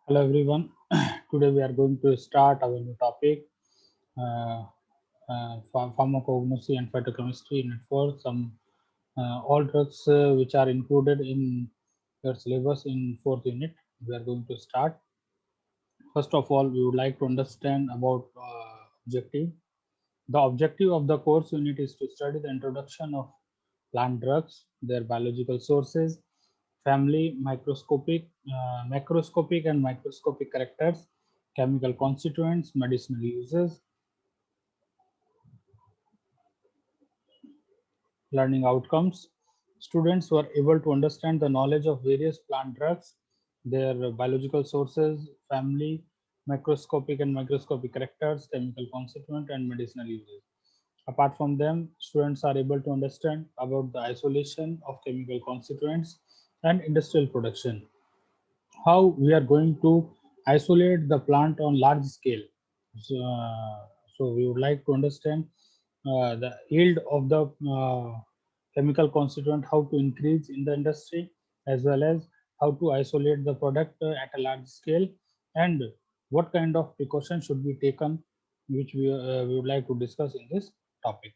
Hello everyone. Today we are going to start our new topic, uh, pharmacognosy and phytochemistry unit 4. Some all drugs which are included in your syllabus in fourth unit. We are going to start. First of all, we would like to understand about objective. The objective of the course unit is to study the introduction of plant drugs, their biological sources, family, macroscopic and microscopic characters, chemical constituents, medicinal uses, learning outcomes. Students were able to understand the knowledge of various plant drugs, their biological sources, family, macroscopic and microscopic characters, chemical constituent, and medicinal uses. Apart from them, students are able to understand about the isolation of chemical constituents and industrial production. How we are going to isolate the plant on large scale. So, so we would like to understand the yield of the chemical constituent, how to increase in the industry, as well as how to isolate the product at a large scale, and what kind of precautions should be taken, which we would like to discuss in this topic.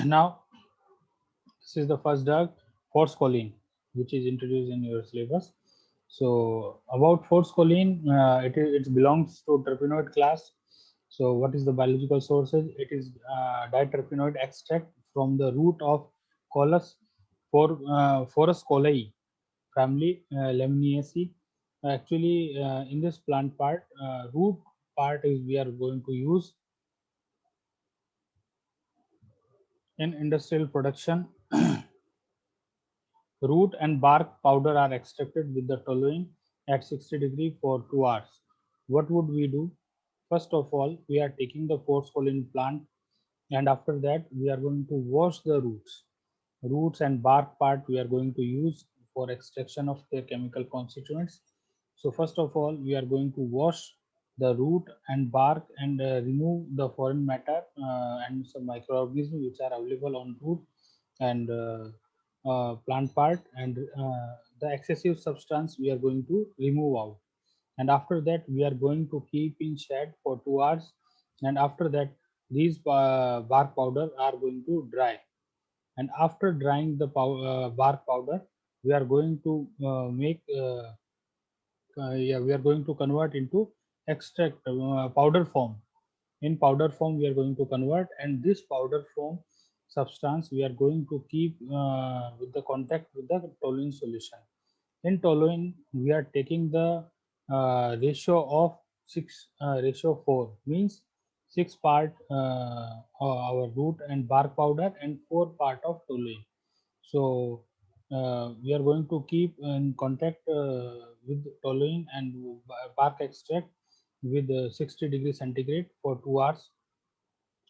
Now, this is the first drug, forskolin, which is introduced in your syllabus. So about forskolin, it belongs to terpenoid class. So what is the biological sources? It is diterpenoid extract from the root of Colus Forus colei family, Lemniaceae. Actually, in this plant part, root part is we are going to use in industrial production. Root and bark powder are extracted with the toluene at 60 degree for 2 hours. What would we do? First of all, we are taking the forskolin plant, and after that we are going to wash the roots. Roots and bark part we are going to use for extraction of their chemical constituents. So first of all, we are going to wash the root and bark and remove the foreign matter and some microorganisms which are available on root and plant part, and the excessive substance we are going to remove out. And after that we are going to keep in shade for 2 hours, and after that these bark powder are going to dry. And after drying the bark powder, we are going to we are going to convert into extract powder form. In powder form we are going to convert, and this powder form substance we are going to keep with the contact with the toluene solution. In toluene we are taking the ratio of 6 ratio 4, means 6 part our root and bark powder and 4 part of toluene. So we are going to keep in contact with toluene and bark extract with 60 degrees centigrade for 2 hours.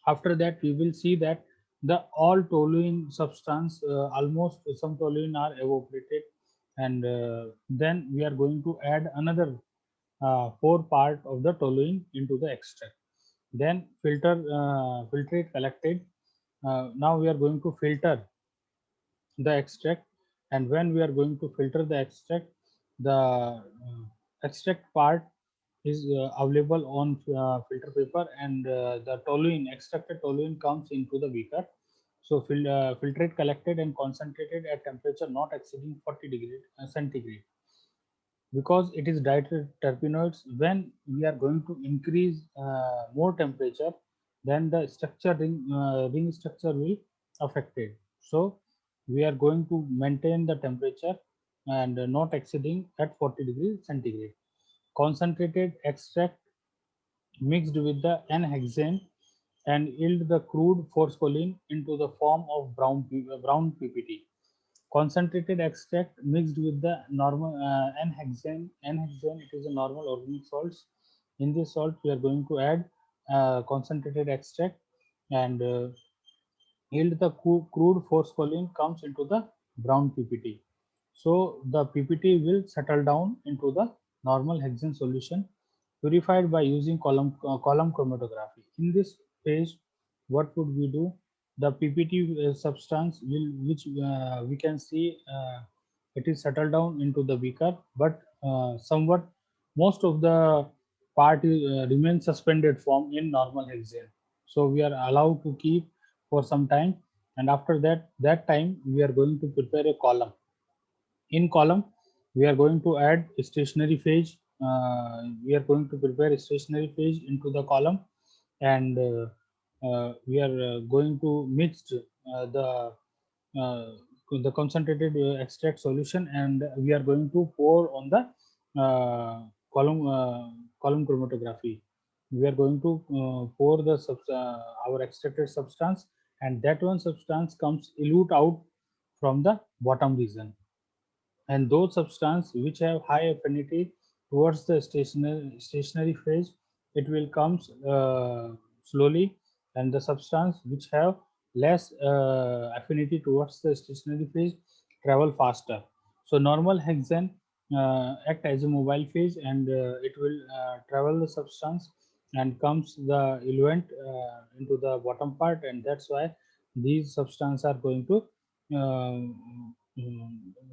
After that, we will see that the all toluene substance, almost some toluene are evaporated, and then we are going to add another 4 part of the toluene into the extract. Then filtrate collected. Now we are going to filter the extract, and when we are going to filter the extract, the extract part is available on filter paper, and the toluene, extracted toluene, comes into the beaker. So filtrate collected and concentrated at temperature not exceeding 40 degree centigrade. Because it is terpenoids, when we are going to increase more temperature, then the ring structure will affected. So we are going to maintain the temperature and not exceeding at 40 degrees centigrade. Concentrated extract mixed with the n-hexane and yield the crude forskolin into the form of brown PPT. Concentrated extract mixed with the normal n-hexane. N-hexane, it is a normal organic salts. In this salt, we are going to add concentrated extract, and yield the crude forskolin comes into the brown PPT. So the PPT will settle down into the normal hexane solution, purified by using column chromatography. In this phase, what would we do? the PPT substance which we can see it is settled down into the beaker, but somewhat most of the part remains suspended form in normal hexane. So we are allowed to keep for some time, and after that time we are going to prepare a column. In column, we are going to add stationary phase. We are going to prepare a stationary phase into the column, and we are going to mix uh, the concentrated extract solution, and we are going to pour on the uh, column column chromatography. We are going to pour the our extracted substance, and that one substance comes elute out from the bottom region, and those substances which have high affinity towards the stationary phase, it will come slowly, and the substance which have less affinity towards the stationary phase travel faster. So normal hexane act as a mobile phase, and it will travel the substance and comes the eluent into the bottom part, and that's why these substances are uh,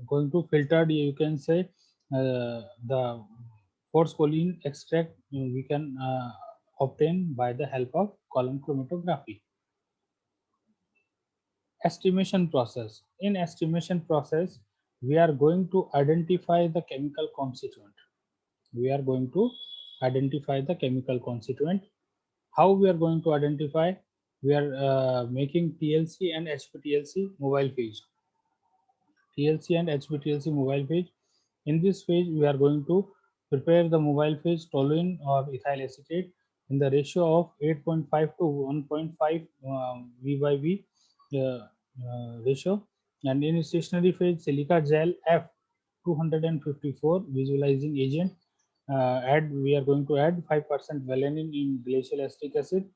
going to filter, you can say, the forskolin extract we can obtain by the help of column chromatography. Estimation process. In estimation process, we are going to identify the chemical constituent. We are going to identify the chemical constituent. How we are going to identify? We are making TLC and HPTLC mobile phase. TLC and HPTLC mobile phase. In this phase, we are going to prepare the mobile phase toluene or ethyl acetate in the ratio of 8.5 to 1.5 V by V ratio. And in stationary phase, silica gel F 254 visualizing agent. We are going to add 5% valine in glacial acetic acid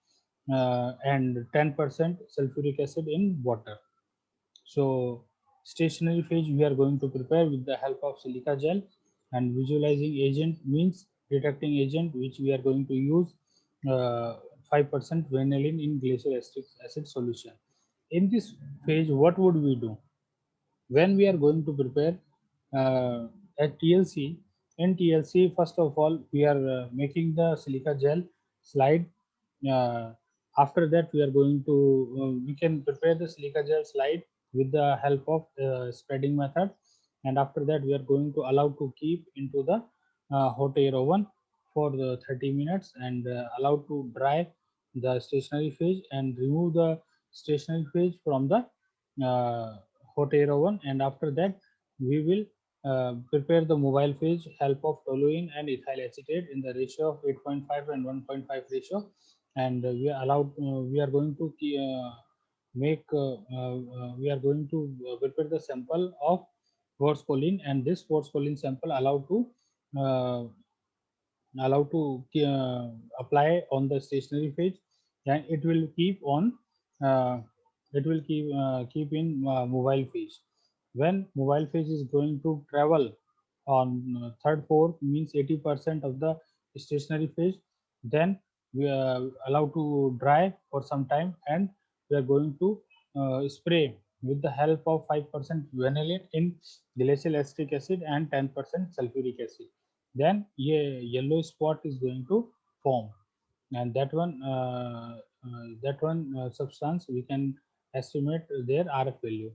and 10% sulfuric acid in water. So stationary phase we are going to prepare with the help of silica gel, and visualizing agent means detecting agent which we are going to use 5% vanillin in glacial acetic acid solution. In this phase, what would we do? When we are going to prepare at TLC, in TLC, first of all, we are making the silica gel slide. Uh, After that, we are going to we can prepare the silica gel slide with the help of spreading method, and after that, we are going to allow to keep into the hot air oven for the 30 minutes, and allow to dry the stationary phase and remove the stationary phase from the uh, hot air oven, and after that we will prepare the mobile phase help of toluene and ethyl acetate in the ratio of 8.5 and 1.5 ratio, and we are going to make we are going to prepare the sample of forskolin, and this forskolin sample uh, allowed to apply on the stationary phase, and it will keep on uh, keep in mobile phase. When mobile phase is going to travel on third fourth, means 80% of the stationary phase, then we are allowed to dry for some time, and we are going to spray with the help of 5% vanillin in glacial acetic acid and 10% sulfuric acid. Then yellow spot is going to form, and that one substance we can estimate their RF value.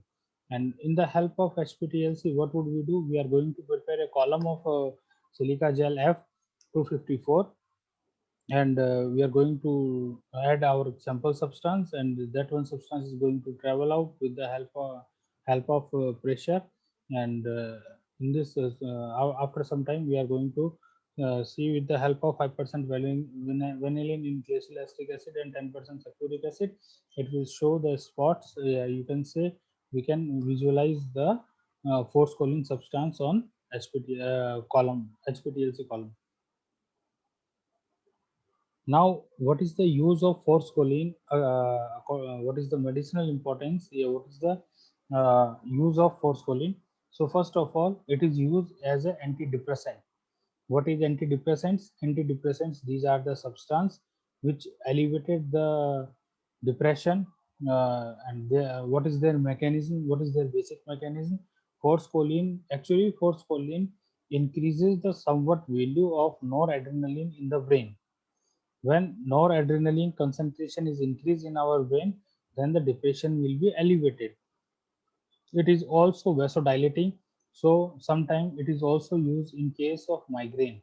And in the help of HPTLC, what would we do? We are going to prepare a column of silica gel F 254, and we are going to add our sample substance, and that one substance is going to travel out with the help of pressure, and in this after some time we are going to see with the help of 5% vanillin in glacial acetic acid and 10% sulfuric acid, it will show the spots. You can say we can visualize the forskolin substance on column, HPTLC column. Now, what is the use of forskolin? What is the medicinal importance? Yeah, what is the use of forskolin? So, first of all, it is used as an antidepressant. What is antidepressants? Antidepressants, these are the substance which alleviated the depression what is their mechanism? What is their basic mechanism? Forskolin increases the somewhat value of noradrenaline in the brain. When noradrenaline concentration is increased in our brain, then the depression will be elevated. It is also vasodilating, so sometimes it is also used in case of migraine.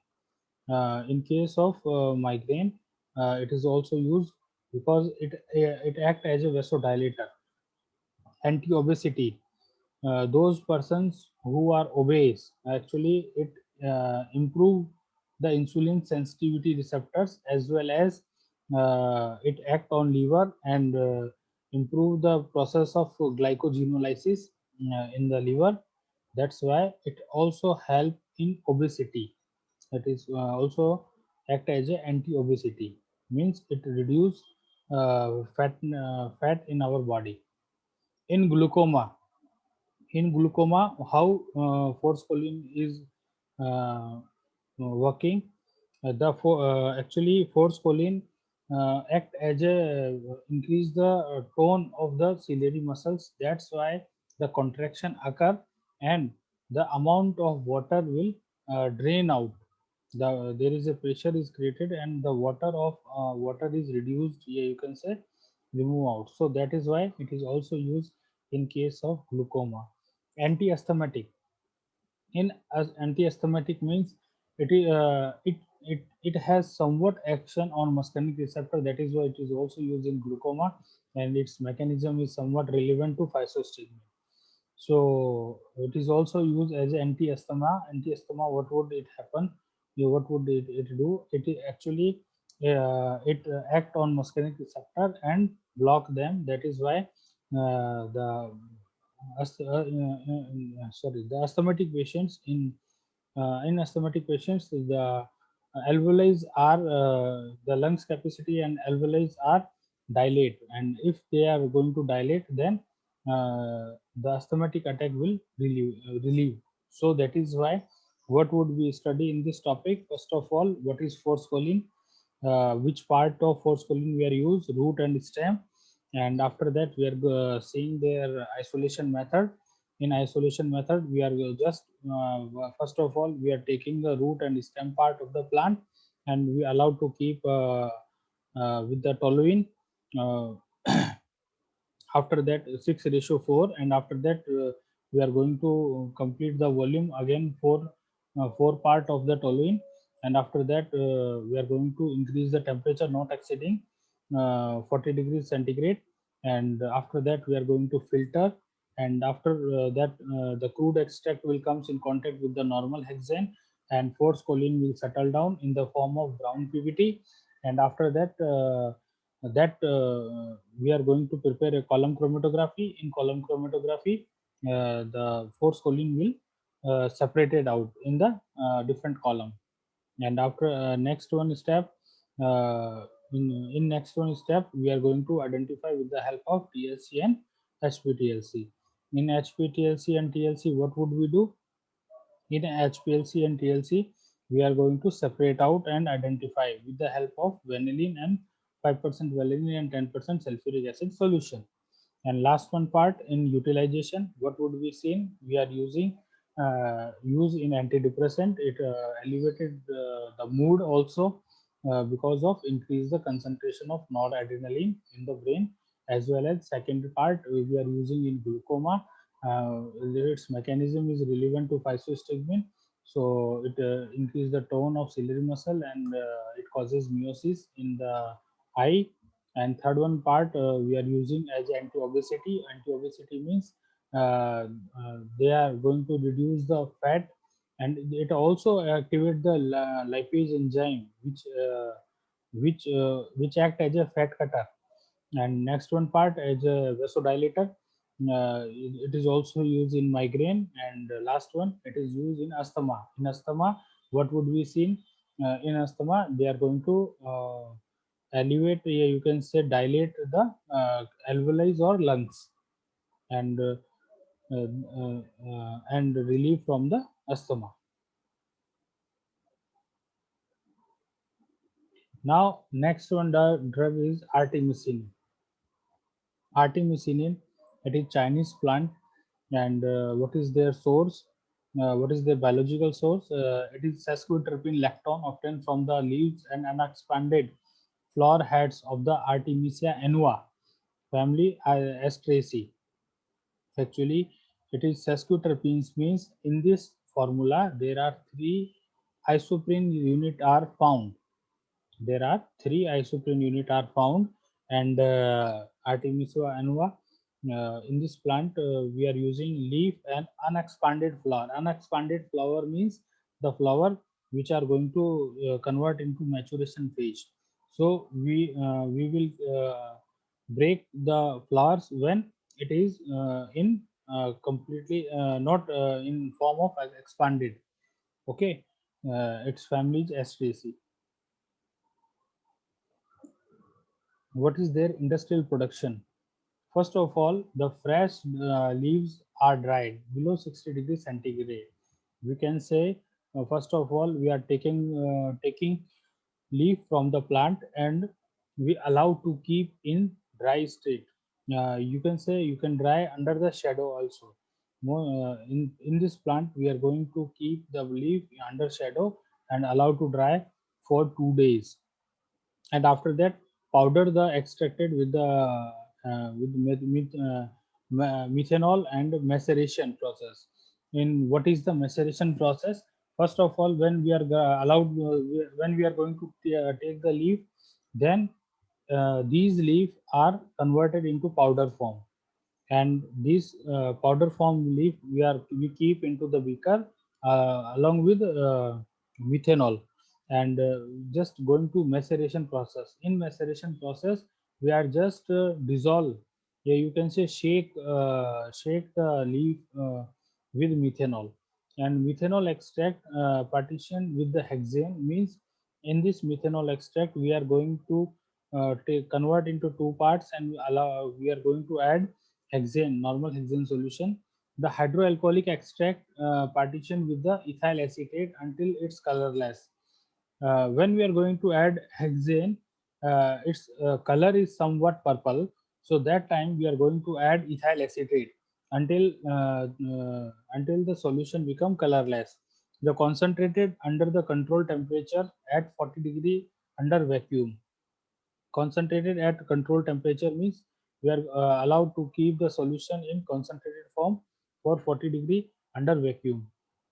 In case of migraine, it is also used because it acts as a vasodilator. Anti-obesity, those persons who are obese, actually it improve the insulin sensitivity receptors, as well as it act on liver and improve the process of glycogenolysis in the liver. That's why it also help in obesity. It is also act as a anti-obesity, means it reduce fat in our body. In glaucoma, how forskolin is working. Actually forskolin act as a increase the tone of the ciliary muscles. That's why the contraction occur, and the amount of water will drain out. There is a pressure is created, and the water is reduced, yeah, you can say remove out. So that is why it is also used in case of glaucoma. Anti-asthmatic, in as anti-asthmatic means it has somewhat action on muscarinic receptor. That is why it is also used in glaucoma, and its mechanism is somewhat relevant to physostigmine. So it is also used as anti-asthma. Anti-asthma, what would it happen? What would it do? Actually it act on muscarinic receptor and block them. That is why the the asthmatic patients in asthmatic patients, the alveoli are the lungs capacity and alveoli are dilate, and if they are going to dilate, then the asthmatic attack will relieve. So that is why what would we study in this topic? First of all, what is forskolin, which part of forskolin we are use, root and stem, and after that we are seeing their isolation method. In isolation method, we are just first of all we are taking the root and stem part of the plant, and we allowed to keep with the toluene. uh, After that 6:4, and after that we are going to complete the volume again for 4 part of the toluene. And after that we are going to increase the temperature not exceeding 40 degrees centigrade. And after that we are going to filter, and after that the crude extract will comes in contact with the normal hexane, and force choline will settle down in the form of brown ppt. And after that we are going to prepare a column chromatography. In column chromatography, the force choline will separated out in the different column. And after next one step, uh, in next one step, we are going to identify with the help of TLC and HPTLC. In HPTLC and TLC, what would we do? In HPLC and TLC, we are going to separate out and identify with the help of vanillin and 5% vanillin and 10% sulfuric acid solution. And last one part, in utilization, what would we see? We are using use in antidepressant. It elevated the mood also because of increase the concentration of noradrenaline in the brain. As well as second part, we are using in glaucoma. Its mechanism is relevant to physostigmine, so it increase the tone of ciliary muscle, and it causes meiosis in the eye. And third one part, we are using as anti-obesity. Anti-obesity means they are going to reduce the fat, and it also activate the lipase enzyme, which act as a fat cutter. And next one part, as a vasodilator, it is also used in migraine. And last one, it is used in asthma. In asthma, what would we see? In asthma, they are going to elevate, you can say dilate the alveoli or lungs, and uh, and relieve from the asthma. Now next one drug is artemisinin. Artemisinin, it is Chinese plant, and what is their source? What is their biological source? It is sesquiterpene lactone obtained from the leaves and unexpanded flower heads of the Artemisia annua family Asteraceae. Actually, it is sesquiterpenes means in this formula there are three isoprene unit are found. There are three isoprene unit are found, and Artemisia annua. In this plant, we are using leaf and unexpanded flower. Unexpanded flower means the flower which are going to convert into maturation phase. So we will break the flowers when it is in completely not in form of expanded. Okay, its family is Asteraceae. What is their industrial production? First of all, the fresh leaves are dried below 60 degrees centigrade. We can say, first of all, we are taking leaf from the plant and we allow to keep in dry state. You can say you can dry under the shadow also. In this plant, we are going to keep the leaf under shadow and allow to dry for 2 days, and after that powder the extracted with the methanol and maceration process. In what is the maceration process? First of all, when we are allowed when we are going to take the leaf, then these leaves are converted into powder form, and this powder form leaf we keep into the beaker along with methanol, and just going to maceration process. In maceration process, we are just dissolve, yeah, you can say shake the leaf with methanol, and methanol extract partition with the hexane means in this methanol extract we are going to take convert into two parts, and we are going to add hexane, normal hexane solution. The hydroalcoholic extract partition with the ethyl acetate until it's colorless. When we are going to add hexane, its color is somewhat purple. So that time we are going to add ethyl acetate until the solution become colorless. The concentrated under the control temperature at 40 degree under vacuum. Concentrated at control temperature means we are allowed to keep the solution in concentrated form for 40 degree under vacuum.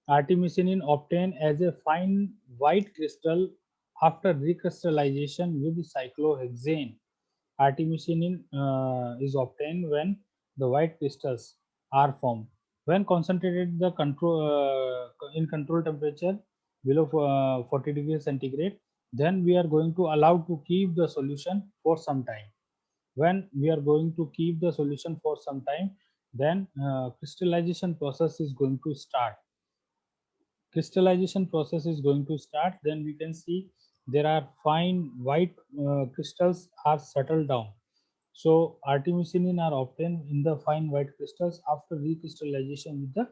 Artemisinin obtained as a fine white crystal after recrystallization with cyclohexane. Artemisinin is obtained when the white crystals are formed. When concentrated the control in control temperature below 40 degrees centigrade, then we are going to allow to keep the solution for some time. When we are going to keep the solution for some time, then crystallization process is going to start. Crystallization process is going to start. Then we can see there are fine white crystals are settled down. So artemisinin are obtained in the fine white crystals after recrystallization with the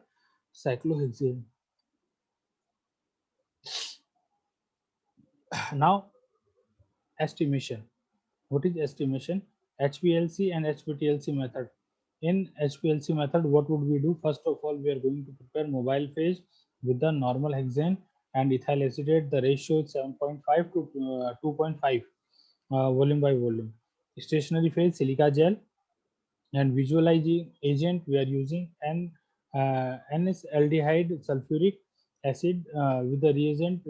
cyclohexane. Now estimation. What is estimation? HPLC and HPTLC method. In HPLC method, what would we do? First of all, we are going to prepare mobile phase with the normal hexane and ethyl acetate. The ratio is 7.5 to 2.5 volume by volume. Stationary phase silica gel, and visualizing agent we are using NS-aldehyde sulfuric acid with the reagent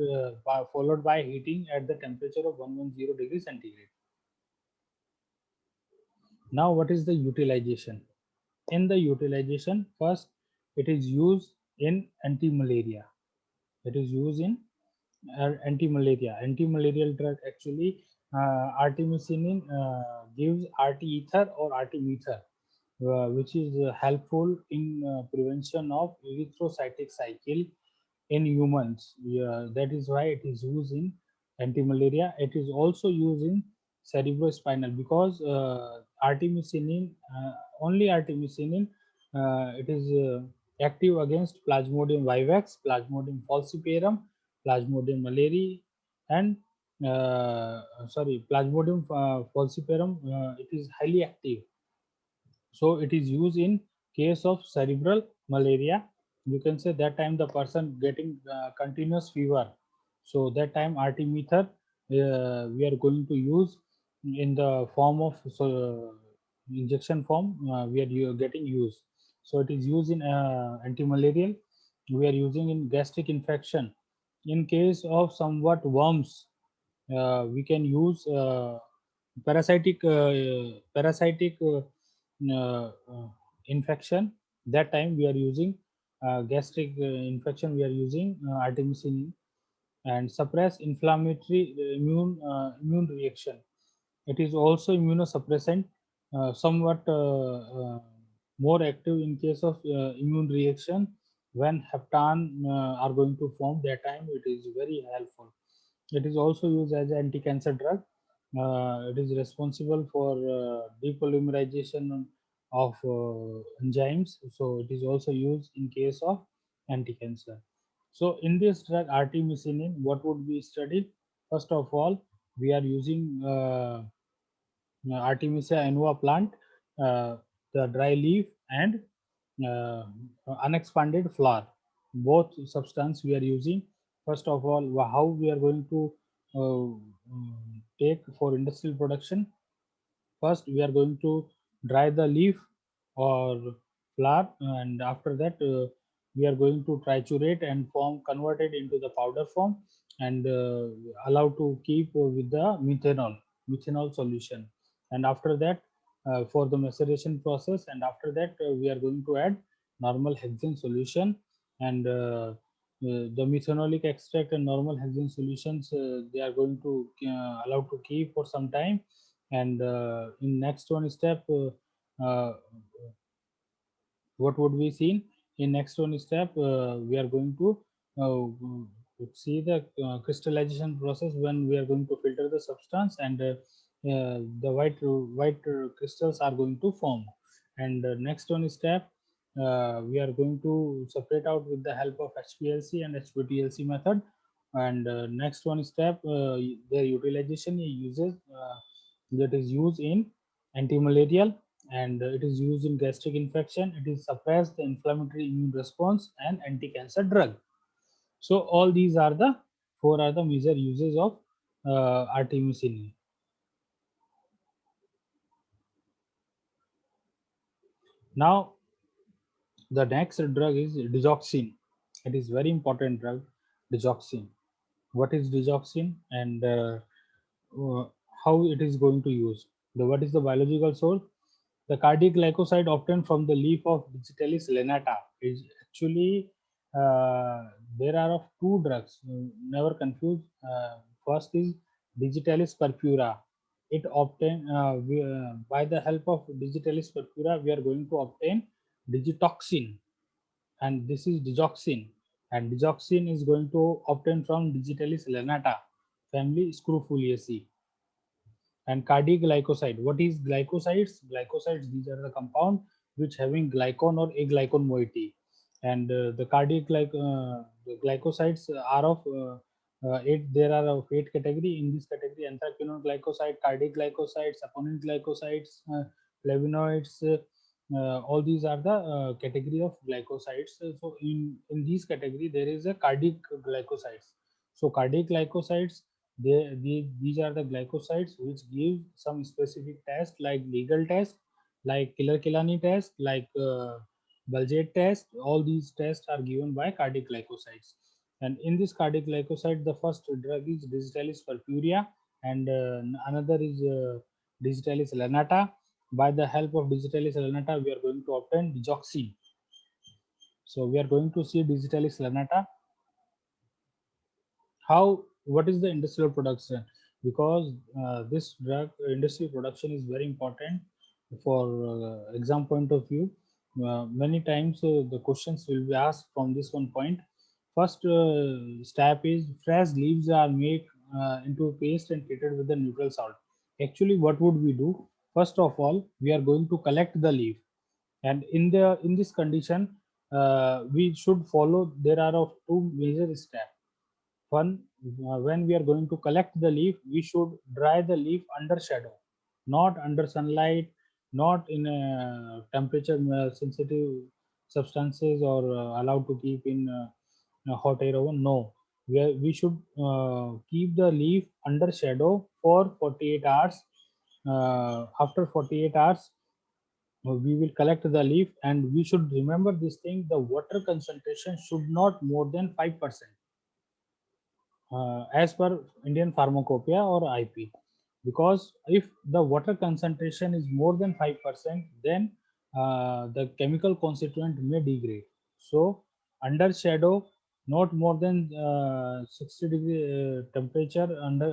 followed by heating at the temperature of 110 degrees centigrade. Now, what is the utilization? In the utilization, first, it is used in anti-malaria. It is used in anti-malaria. Anti-malarial drug actually, artemisinin gives RT-ether or RT-mether, which is helpful in prevention of erythrocytic cycle in humans. Yeah, that is why it is used in anti-malaria. It is also used in cerebrospinal because artemisinin, only artemisinin, it is active against Plasmodium vivax, Plasmodium falciparum, Plasmodium malariae, and Plasmodium falciparum. It is highly active. So it is used in case of cerebral malaria. You can say that time the person getting continuous fever. So that time artemether we are going to use in the form of injection form. We are getting used. So it is used in anti-malarial. We are using in gastric infection. In case of somewhat worms, we can use parasitic infection. That time we are using gastric infection, we are using artemisinin. And suppress inflammatory immune reaction. It is also immunosuppressant, somewhat more active in case of immune reaction. When heptan are going to form, that time it is very helpful. It is also used as an anti-cancer drug. It is responsible for depolymerization of enzymes. So it is also used in case of anti-cancer. So in this drug artemisinin, what would be studied? First of all, we are using Artemisia annua plant, uh, the dry leaf and uh, unexpanded flower. Both substance we are using. First of all, how we are going to take for industrial production. First, we are going to dry the leaf or flower, and after that, we are going to triturate and form converted into the powder form and allowed to keep with the methanol solution. And after that, for the maceration process, and after that, we are going to add normal hexane solution and the methanolic extract and normal hexane solutions they are going to allowed to keep for some time. And in next one step, what would be seen in next one step, we are going to see the crystallization process when we are going to filter the substance, and the white crystals are going to form. And next one step, we are going to separate out with the help of HPLC and HPTLC method. And next one step, their utilization uses that is used in antimalarial, and it is used in gastric infection. It is suppress the inflammatory immune response and anti-cancer drug. So all these are the four are the major uses of artemisinin. Now the next drug is digoxin. It is very important drug, digoxin. What is digoxin, and uh, how it is going to use? What is the biological source? The cardiac glycoside obtained from the leaf of Digitalis lanata is actually there are of two drugs. Never confuse. First is Digitalis purpura. It obtain by the help of Digitalis purpura, we are going to obtain digitoxin, and this is digoxin. And digoxin is going to obtain from Digitalis lanata family Scrofoliaceae. And cardiac glycoside. What is glycosides? Glycosides, these are the compound which having glycon or aglycon moiety. And the the glycosides are of eight. There are of eight category. In this category, anthraquinone glycoside, cardiac glycosides, saponin glycosides, flavonoids. All these are the category of glycosides. So in these category, there is a cardiac glycosides. So cardiac glycosides, these are the glycosides which give some specific test like legal test, like Killer-Kilani test, like Bulgate test. All these tests are given by cardiac glycosides. And in this cardiac glycoside, the first drug is Digitalis purpurea, and another is Digitalis lanata. By the help of Digitalis lanata, we are going to obtain digoxin. So we are going to see Digitalis lanata. How, what is the industrial production? Because this drug industry production is very important for exam point of view. Many times the questions will be asked from this one point. First step is fresh leaves are made into a paste and treated with the neutral salt. Actually, what would we do? First of all, we are going to collect the leaf, and in this condition, we should follow, there are of two major steps. One, when we are going to collect the leaf, we should dry the leaf under shadow, not under sunlight, not in temperature sensitive substances or allowed to keep in hot air oven. No, we should keep the leaf under shadow for 48 hours. After 48 hours, we will collect the leaf, and we should remember this thing: the water concentration should not more than 5%, as per Indian Pharmacopoeia or IP. Because if the water concentration is more than 5%, then the chemical constituent may degrade. So under shadow, not more than 60-degree temperature under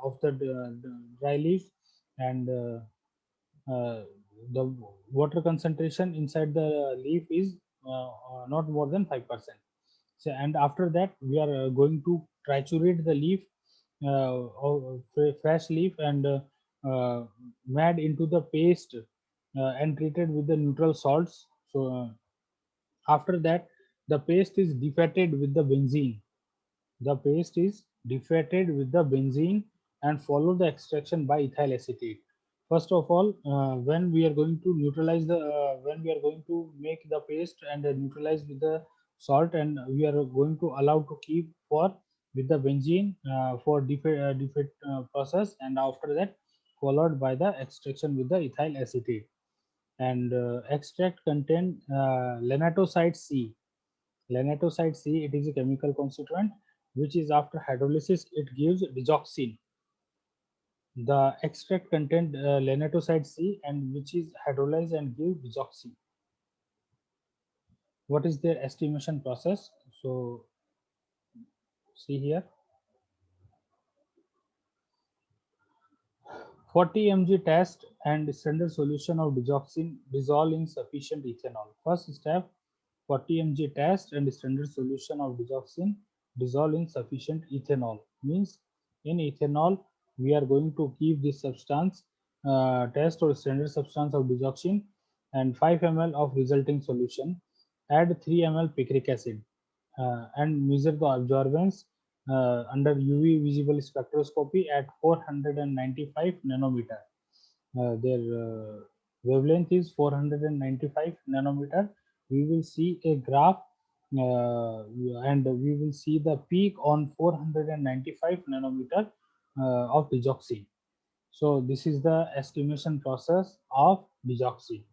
of the dry leaf, and uh, the water concentration inside the leaf is not more than 5%. So, and after that, we are going to triturate the leaf, fresh leaf, and made into the paste and treated with the neutral salts. So after that, the paste is defatted with the benzene. The paste is defatted with the benzene and follow the extraction by ethyl acetate. First of all, when we are going to neutralize the, when we are going to make the paste and neutralize with the salt, and we are going to allow to keep for with the benzene for defat process, and after that followed by the extraction with the ethyl acetate. And extract contain lenatoside C. Lenatoside C, it is a chemical constituent which is after hydrolysis it gives digoxin. The extract contained lenatoside C and which is hydrolyzed and give digoxin. What is their estimation process? So see here, 40 mg test and standard solution of digoxin dissolved in sufficient ethanol. First step, 40 mg test and standard solution of digoxin dissolved in sufficient ethanol. Means in ethanol, we are going to keep this substance, test or standard substance of digoxin, and 5 ml of resulting solution. Add 3 ml picric acid and measure the absorbance under UV visible spectroscopy at 495 nanometer. Their wavelength is 495 nanometer. We will see a graph, and we will see the peak on 495 nanometer of digoxin. So this is the estimation process of digoxin.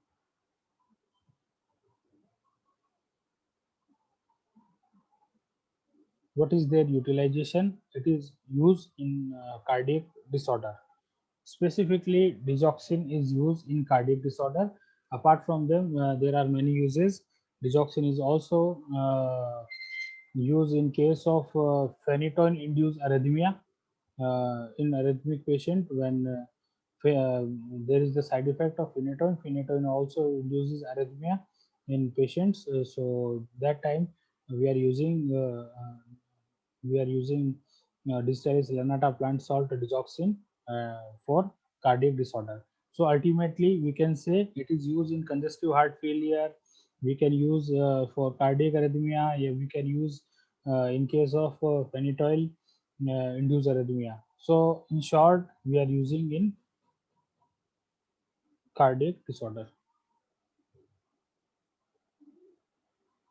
What is their utilization? It is used in cardiac disorder. Specifically, digoxin is used in cardiac disorder. Apart from them, there are many uses. Digoxin is also used in case of phenytoin-induced arrhythmia in arrhythmic patient when there is the side effect of phenytoin. Phenytoin also induces arrhythmia in patients. So that time we are using digitalis lanata plant salt digoxin for cardiac disorder. So ultimately, we can say it is used in congestive heart failure. We can use for cardiac arrhythmia. Yeah, we can use in case of phenytoin induced arrhythmia. So in short, we are using in cardiac disorder.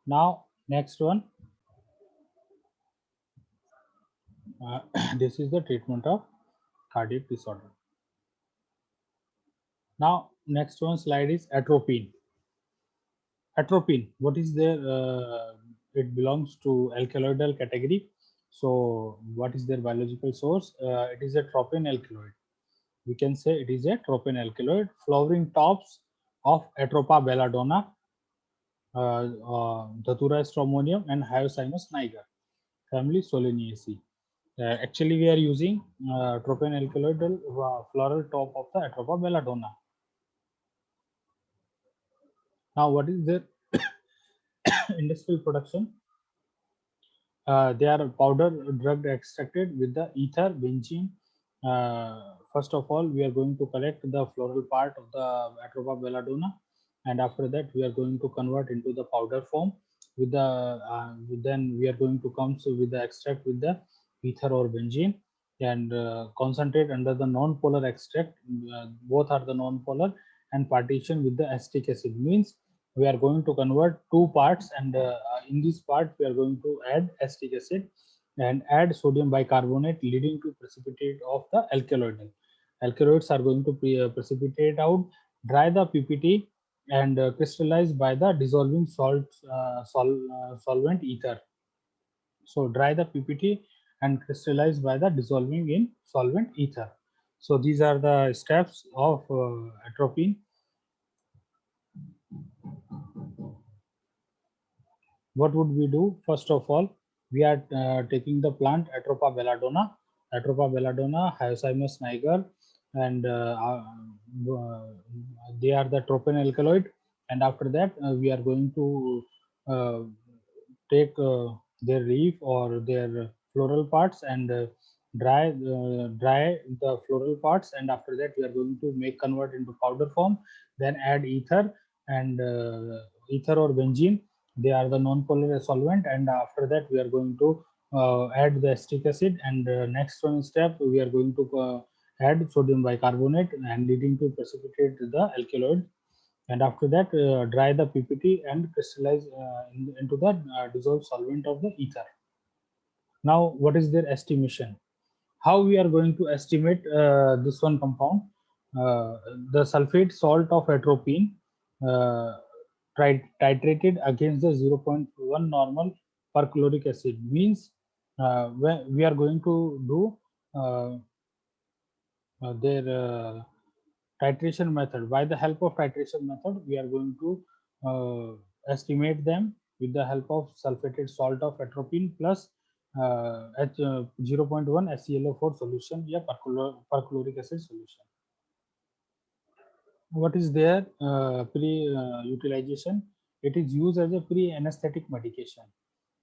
Now, next one. This is the treatment of cardiac disorder. Now, next one slide is atropine. Atropine, what is their? It belongs to alkaloidal category. So, what is their biological source? It is a tropin alkaloid. We can say it is a tropin alkaloid. Flowering tops of Atropa belladonna, Datura stramonium, and Hyoscyamus niger, family Solanaceae. Actually, we are using tropin alkaloidal floral top of the Atropa belladonna. Now, what is their industrial production? They are powder drug extracted with the ether benzene. First of all, we are going to collect the floral part of the Atropa belladonna, and after that, we are going to convert into the powder form. With the then we are going to come with the extract with the ether or benzene and concentrate under the non-polar extract. Both are the non-polar, and partition with the acetic acid. Means we are going to convert two parts, and in this part we are going to add acetic acid and add sodium bicarbonate, leading to precipitate of the alkaloid. Alkaloids are going to precipitate out, dry the PPT, and crystallize by the dissolving solvent ether. So dry the PPT and crystallize by the dissolving in solvent ether. So these are the steps of atropine. What would we do? First of all, we are taking the plant Atropa belladonna. Atropa belladonna, Hyoscyamus niger, and they are the tropane alkaloid. And after that, we are going to uh, take their leaf or their floral parts and dry the floral parts, and after that we are going to make convert into powder form, then add ether and ether or benzene. They are the non-polar solvent, and after that we are going to add the acetic acid, and next one step we are going to add sodium bicarbonate and leading to precipitate the alkaloid, and after that dry the PPT and crystallize into the dissolved solvent of the ether. Now what is their estimation? How we are going to estimate this one compound? The sulfate salt of atropine uh, titrated against the 0.1 normal perchloric acid. Means when we are going to do their titration method. By the help of titration method, we are going to estimate them with the help of sulfated salt of atropine plus 0.1 HClO4 solution, yeah, perchloric acid solution. What is their pre-utilization? It is used as a pre-anesthetic medication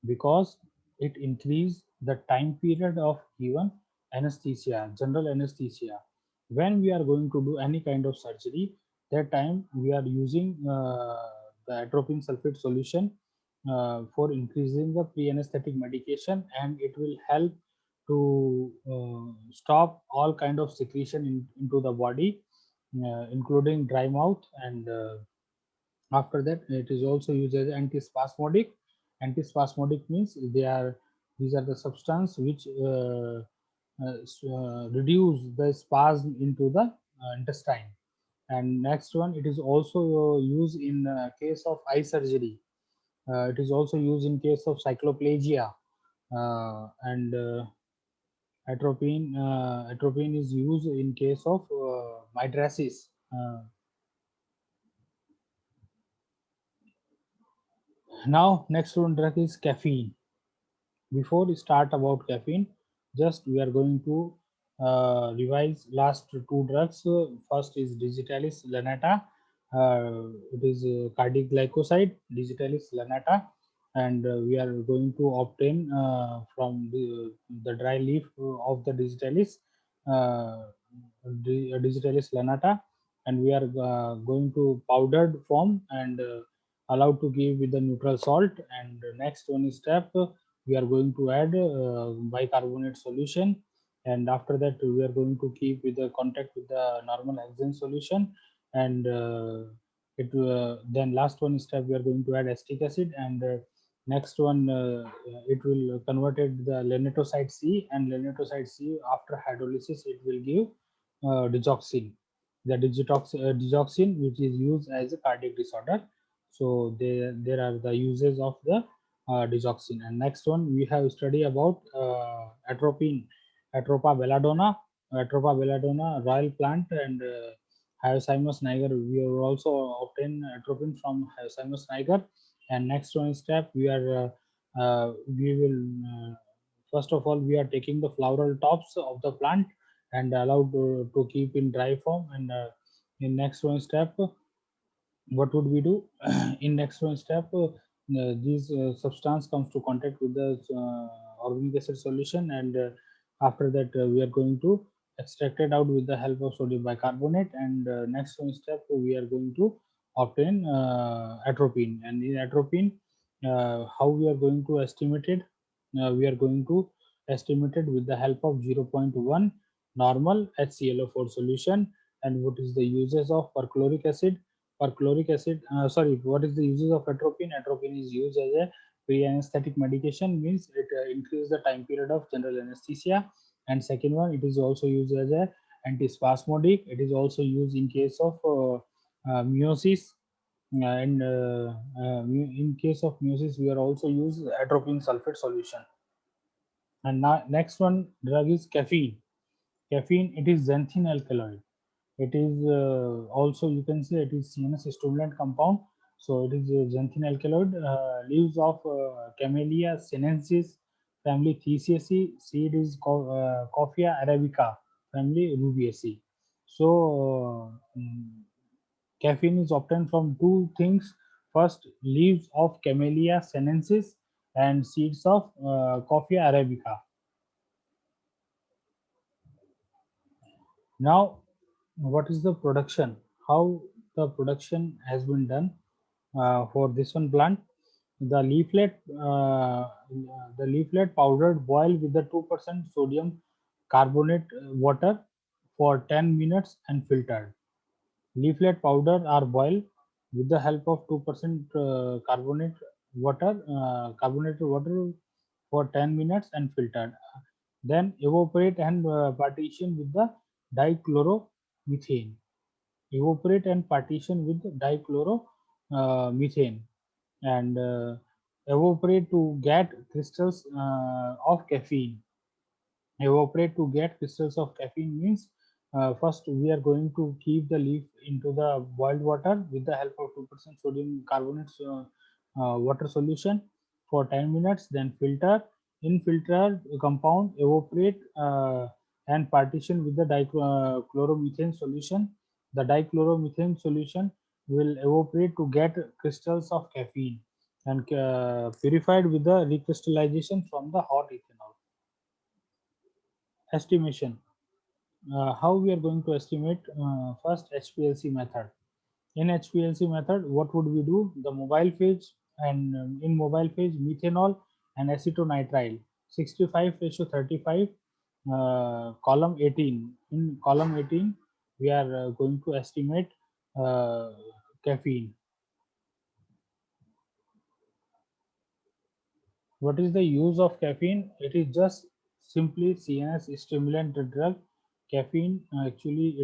because it increases the time period of given anesthesia, general anesthesia. When we are going to do any kind of surgery, that time we are using the atropine sulfate solution for increasing the pre-anesthetic medication, and it will help to stop all kind of secretion into the body, including dry mouth, and after that it is also used as antispasmodic. Antispasmodic means these are the substance which reduce the spasm into the intestine. And next one, it is also used in case of eye surgery. It is also used in case of cycloplasia, and atropine is used in case of mydriasis. Now next one drug is caffeine. Before we start about caffeine, just we are going to revise last two drugs. First is digitalis lanata. It is a cardiac glycoside, digitalis lanata, and we are going to obtain from the dry leaf of the uh, digitalis lanata, and we are going to powdered form and allowed to give with the neutral salt. And next one is step, we are going to add bicarbonate solution, and after that we are going to keep with the contact with the normal hexane solution, and then last one step we are going to add acetic acid, and next one it will converted the lenetoside C, and lenetoside C after hydrolysis it will give digoxin, the digoxin which is used as a cardiac disorder. So there are the uses of the digoxin. And next one we have study about atropine, Atropa belladonna. Atropa belladonna, royal plant, and Hyoscyamus niger. We will also obtain atropine from Hyoscyamus niger. And next one step, we will first of all we are taking the floral tops of the plant and allowed to keep in dry form. And in next one step, what would we do? In next one step, these substance comes to contact with the organic acid solution, and after that we are going to extract it out with the help of sodium bicarbonate, and next one step we are going to obtain atropine. And in atropine, how we are going to estimate it? We are going to estimate it with the help of 0.1 normal HClO4 solution, And what is the uses of perchloric acid? Perchloric acid, what is the uses of atropine? Atropine is used as a pre-anesthetic medication, means it increases the time period of general anesthesia. And second one, it is also used as a antispasmodic. It is also used in case of meiosis, and in case of meiosis, we are also use atropine sulfate solution. And now next one drug is caffeine. Caffeine, it is xanthine alkaloid. It is also, you can say, it is CNS stimulant compound. So it is a xanthine alkaloid. Leaves of Camellia sinensis family Thesiaceae. Seed is Coffea arabica family Rubiaceae. So caffeine is obtained from two things. First, leaves of Camellia sinensis and seeds of Coffea arabica. Now, what is the production? How the production has been done for this one plant? The leaflet, powdered boiled with the 2% sodium carbonate water for 10 minutes and filtered. Leaflet powder are boiled with the help of 2% carbonated water for 10 minutes and filtered. Then evaporate and partition with the dichloromethane. Evaporate and partition with dichloromethane, and evaporate to get crystals of caffeine. Evaporate to get crystals of caffeine means, first we are going to keep the leaf into the boiled water with the help of 2% sodium carbonate water solution for 10 minutes, then filter. In filtered compound, evaporate and partition with the dichloromethane solution. The dichloromethane solution will evaporate to get crystals of caffeine, and purified with the recrystallization from the hot ethanol. Estimation. How we are going to estimate? First, HPLC method. In HPLC method, what would we do? The mobile phase, and in mobile phase, methanol and acetonitrile, 65:35, column 18. In column 18, we are going to estimate caffeine. What is the use of caffeine? It is just simply CNS stimulant drug. Caffeine, actually,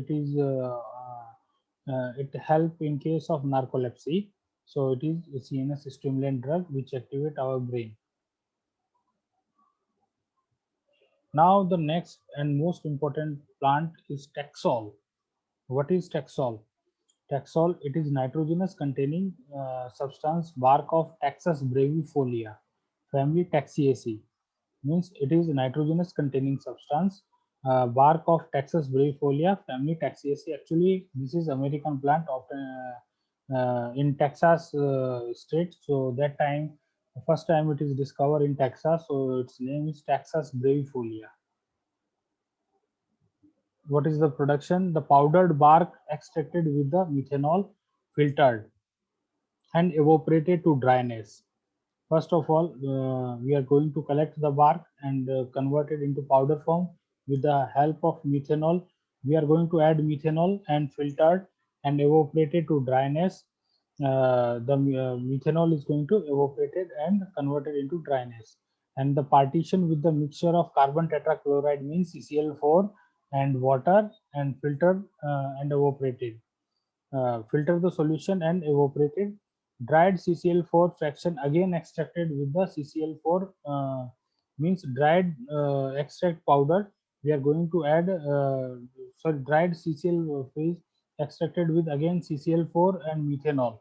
it help in case of narcolepsy. So it is a CNS stimulant drug which activate our brain. Now the next and most important plant is Taxol. What is Taxol? Taxol, it is nitrogenous containing substance, bark of Taxus brevifolia, family Taxiaceae. Means it is nitrogenous containing substance, bark of Taxus brevifolia, family Taxiaceae. Actually, this is American plant of in Texas state. So that time, first time it is discovered in Texas. So its name is Taxus brevifolia. What is the production? The powdered bark extracted with the methanol, filtered and evaporated to dryness. First of all, we are going to collect the bark and convert it into powder form with the help of methanol. We are going to add methanol and filtered and evaporated to dryness. The methanol is going to evaporated and converted into dryness. And the partition with the mixture of carbon tetrachloride means CCl4 and water, and filtered and evaporated. Filter the solution and evaporated. Dried CCl4 fraction again extracted with the CCl4, means dried extract powder. We are going to add dried CCl phase extracted with again CCl4 and methanol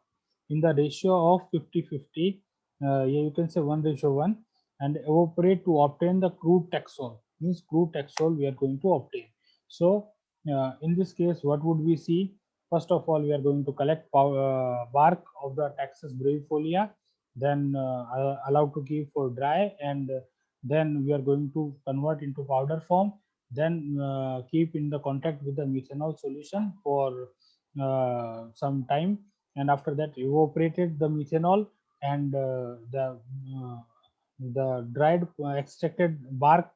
in the ratio of 50-50. Yeah, you can say 1:1, and evaporate to obtain the crude Taxol. Means crude Taxol we are going to obtain. So in this case, what would we see? First of all, we are going to collect bark of the Taxus brevifolia, then allowed to keep for dry, and then we are going to convert into powder form, then keep in the contact with the methanol solution for some time, and after that evaporated the methanol, and the dried extracted bark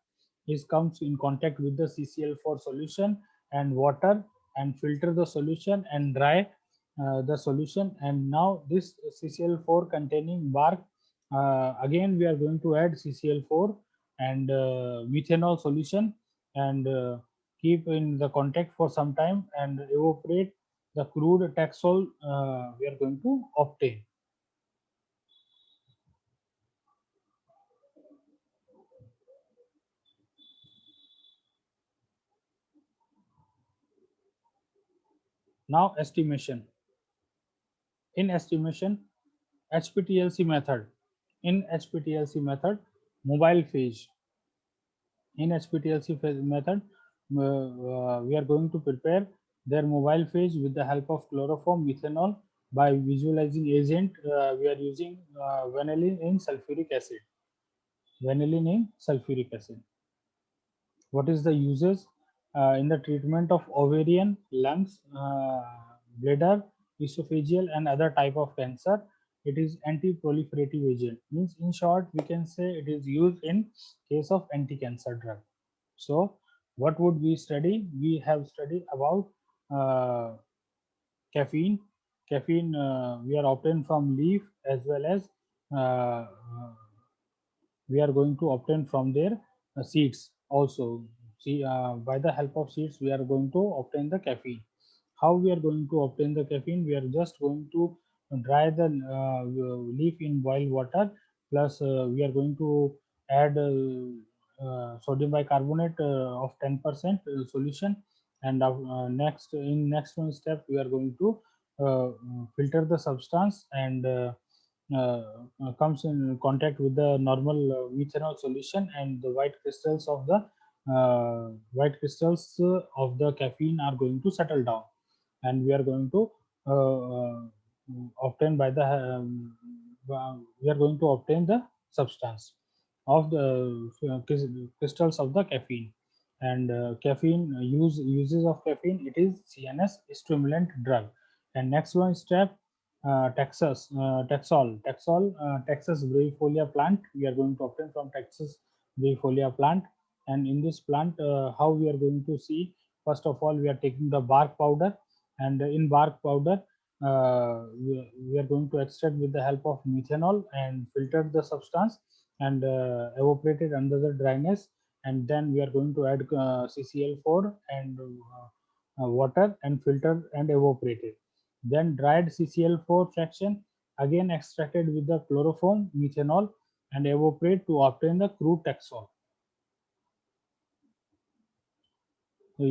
is comes in contact with the CCl4 solution and water, and filter the solution and dry the solution. And now this CCl4 containing bark, again we are going to add CCl4 and methanol solution, and keep in the contact for some time and evaporate the crude Taxol we are going to obtain. Now estimation. In estimation, HPTLC method. In HPTLC method, mobile phase. In HPTLC method, we are going to prepare their mobile phase with the help of chloroform methanol by visualizing agent. We are using vanillin in sulfuric acid. Vanillin in sulfuric acid. What is the uses in the treatment of ovarian, lungs, bladder, esophageal, and other type of cancer? It is anti-proliferative agent. Means in short, we can say it is used in case of anti-cancer drug. So, what would we study? We have studied about caffeine. Caffeine we are obtained from leaf, as well as uh, we are going to obtain from their seeds also. See, by the help of seeds, we are going to obtain the caffeine. How we are going to obtain the caffeine? We are just going to dry the leaf in boiled water, plus we are going to add sodium bicarbonate of 10% solution, and next one step we are going to filter the substance, and uh, comes in contact with the normal methanol solution, and the white crystals of the caffeine are going to settle down, and we are going to obtain by the we are going to obtain the substance of the crystals of the caffeine. And caffeine uses of caffeine, it is CNS stimulant drug. And next one step, Texas brevifolia plant. We are going to obtain from Texas brevifolia plant. And in this plant, how we are going to see? First of all, we are taking the bark powder, and in bark powder, we are going to extract with the help of methanol and filter the substance, and evaporate it under the dryness. And then we are going to add CCl4 and water, and filter and evaporate it. Then dried CCl4 fraction, again extracted with the chloroform, methanol, and evaporate to obtain the crude Taxol. So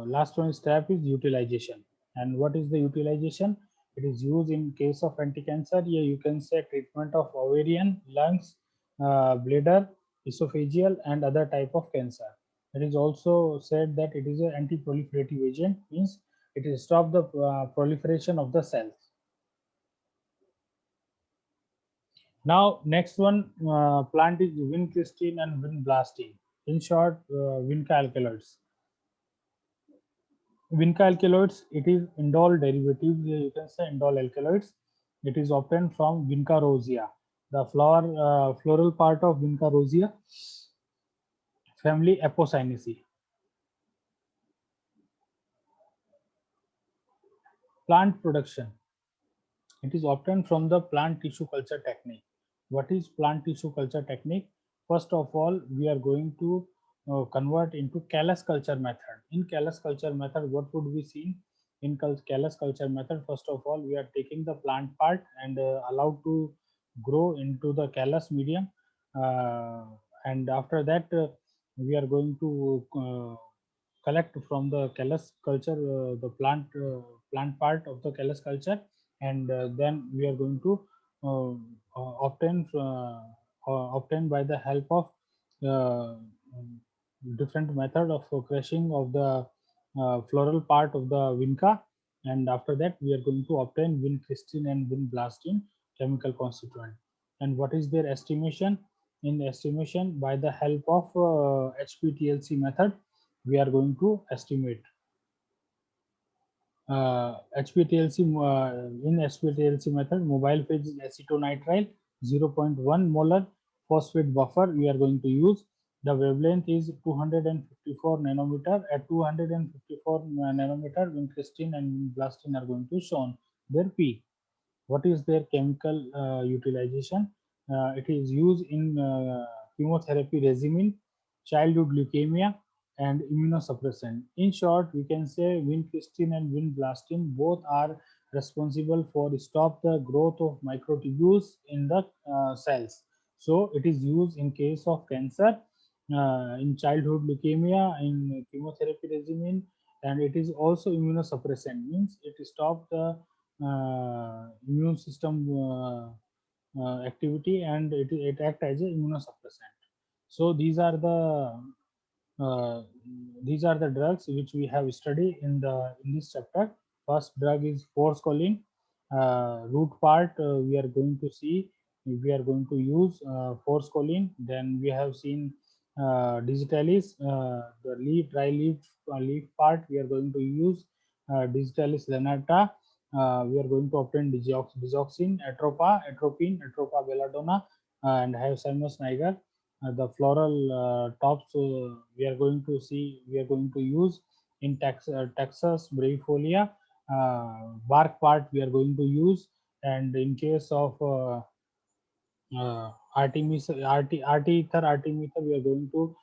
last one step is utilization. And what is the utilization? It is used in case of anti-cancer. Yeah, you can say treatment of ovarian, lungs, bladder, esophageal, and other type of cancer. It is also said that it is an anti-proliferative agent, means it is stop the proliferation of the cells. Now, next one plant is vincristine and vinblastine. In short, vinca alkaloids. Vinca alkaloids, it is indole derivative. You can say indole alkaloids. It is obtained from Vinca rosea, the floral part of Vinca rosea family, Apocynaceae. Plant production. It is obtained from the plant tissue culture technique. What is plant tissue culture technique? First of all, we are going to convert into callus culture method. In callus culture method, what would we see? In callus culture method, first of all, we are taking the plant part and allowed to grow into the callus medium. And after that, we are going to collect from the callus culture the plant part of the callus culture, and then we are going to obtain by the help of uh, different method of crushing of the floral part of the vinca. And after that, we are going to obtain vincristine and vinblastine chemical constituent. And what is their estimation? In estimation, by the help of HPTLC method, we are going to estimate HPTLC. In HPTLC method, mobile phase is acetonitrile 0.1 molar phosphate buffer we are going to use. The wavelength is 254 nanometer. At 254 nanometer, vincristine and vinblastine are going to shown their peak. What is their chemical utilization? It is used in chemotherapy regimen, childhood leukemia, and immunosuppression. In short, we can say vincristine and vinblastine both are responsible for stop the growth of microtubules in the cells. So it is used in case of cancer, in childhood leukemia, in chemotherapy regimen, and it is also immunosuppressant, means it stops the immune system activity, and it acts as a immunosuppressant. So uh, these are the drugs which we have studied in this chapter. First drug is forskolin. Root part we are going to see. We are going to use forskolin. Then we have seen digitalis, the dry leaf part. We are going to use digitalis lanata. We are going to obtain digoxin, atropa belladonna, and hyoscyamus niger. The floral tops we are going to use in Texas brevifolia. Bark part we are going to use, and in case of artemether we are going to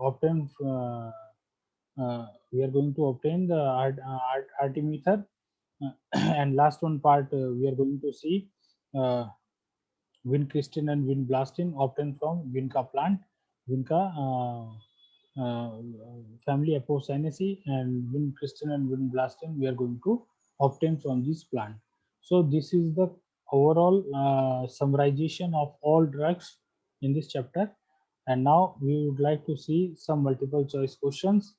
obtain we are going to obtain the artemether. And last one part we are going to see uh, vincristine and vinblastine obtained from vinca plant, vinca family Apocynaceae, and vincristine and vinblastine we are going to obtain from this plant. So this is the overall summarization of all drugs in this chapter. And now we would like to see some multiple choice questions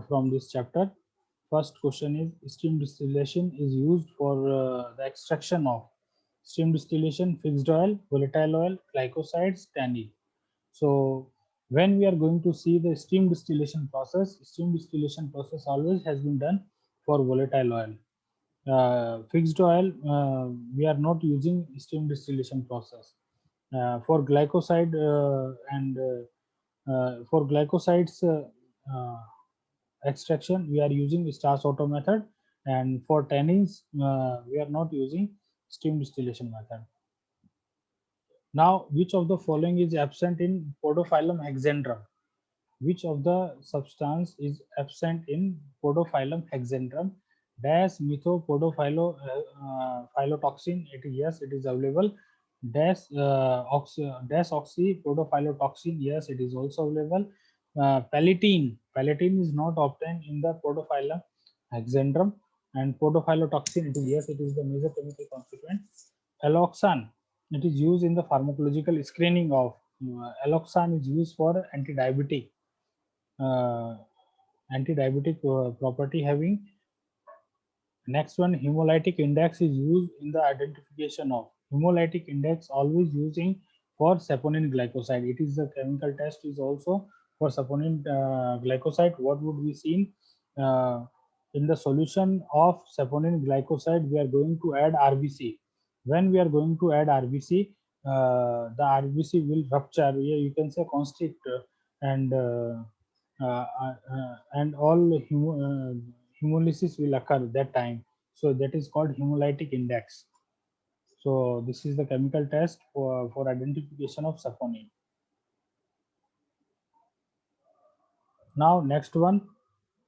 from this chapter. First question is, steam distillation is used for the extraction of steam distillation, fixed oil, volatile oil, glycosides, tannin. So when we are going to see the steam distillation process always has been done for volatile oil. Fixed oil, we are not using steam distillation process. For glycoside for glycosides extraction, we are using Stas-Otto method, and for tannins, we are not using steam distillation method. Now, which of the following is absent in Podophyllum hexandrum? Which of the substance is absent in Podophyllum hexandrum? Dash phyllotoxin. Yes, it is available. Dash oxypodophyllitoxin. Yes, it is also available. Palatine is not obtained in the Podophyllum hexandrum, and podophyllitoxin. Yes, it is the major chemical constituent. Aloxan, it is used in the pharmacological screening of aloxan is used for uh, anti-diabetic property having. Next one, hemolytic index is used in the identification of hemolytic index, always using for saponin glycoside. It is the chemical test is also for saponin glycoside. What would we see in the solution of saponin glycoside? We are going to add RBC. When we are going to add RBC, the RBC will rupture. Yeah, you can say constrict, and all hemolysis will occur that time. So that is called hemolytic index. So this is the chemical test for identification of saponin. Now next one,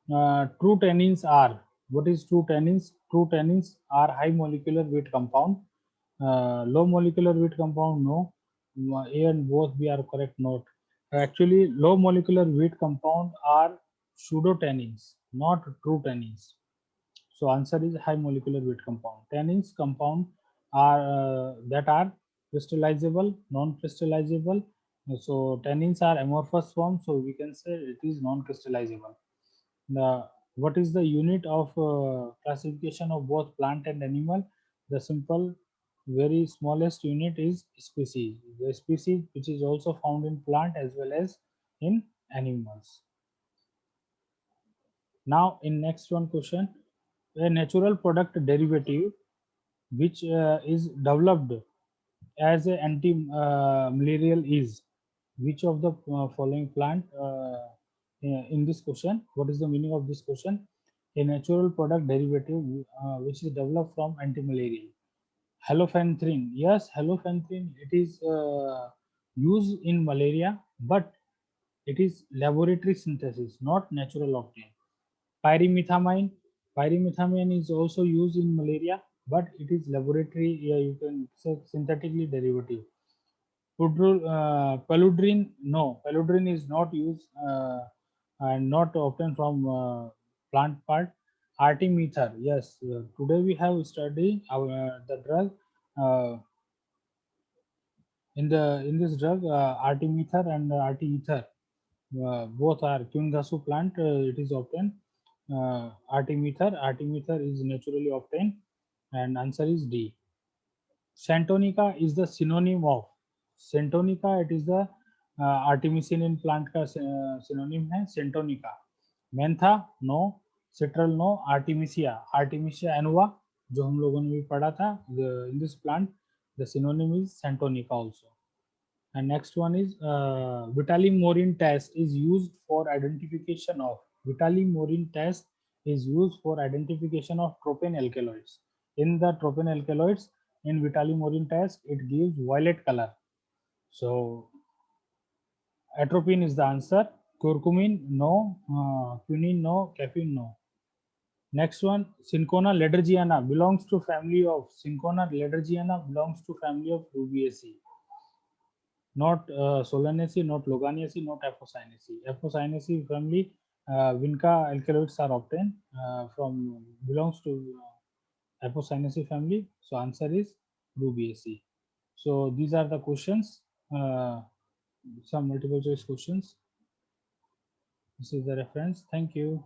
true tannins are. What is true tannins? True tannins are high molecular weight compound. Low molecular weight compound, no. A and both we are correct, not. Actually, low molecular weight compound are pseudotannins, not true tannins. So answer is high molecular weight compound. Tannins compound are that are crystallizable, non-crystallizable. So tannins are amorphous form, so we can say it is non-crystallizable. The what is the unit of classification of both plant and animal? The simple, very smallest unit is species. The species which is also found in plant as well as in animals. Now in next one question, a natural product derivative which is developed as a anti-malarial is. which of the following plant in this question, what is the meaning of this question? A natural product derivative which is developed from antimalarial. Halofanthrin, yes, halofanthrin, it is used in malaria, but it is laboratory synthesis, not natural octane. Pyrimethamine, pyrimethamine is also used in malaria, but it is laboratory, you can say synthetically derivative. Paludrin, no, paludrin is not used and not obtained from plant part. Artemether, yes. Today we have studied the drug uh, in this drug artemether and arteether. Both are Quingasu plant. It is obtained. Artemether. Artemether is naturally obtained, and answer is D. Xanthonica is the synonym of Xanthonica. It is the artemisinin plant का synonym है Xanthonica. Mentha no, citral no, Artemisia. Artemisia annua जो हम लोगों ने भी पढ़ा था. In this plant the synonym is Xanthonica also. And next one is Vitali-Morin test is used for identification of Vitali-Morin test is used for identification of tropane alkaloids. In the tropane alkaloids, in Vitali-Morin test, it gives violet color. So atropine is the answer. Curcumin, no. Quinine, no. Caffeine, no. Next one, Cinchona ledergiana belongs to family of Cinchona ledergiana belongs to family of Rubiaceae. Not Solanaceae, not Loganiaceae, not Aphocinaceae. Aphocinaceae family, Vinca alkaloids are obtained from belongs to Aphocinaceae family. So answer is Rubiaceae. So these are the questions. Some multiple choice questions. This is the reference. Thank you.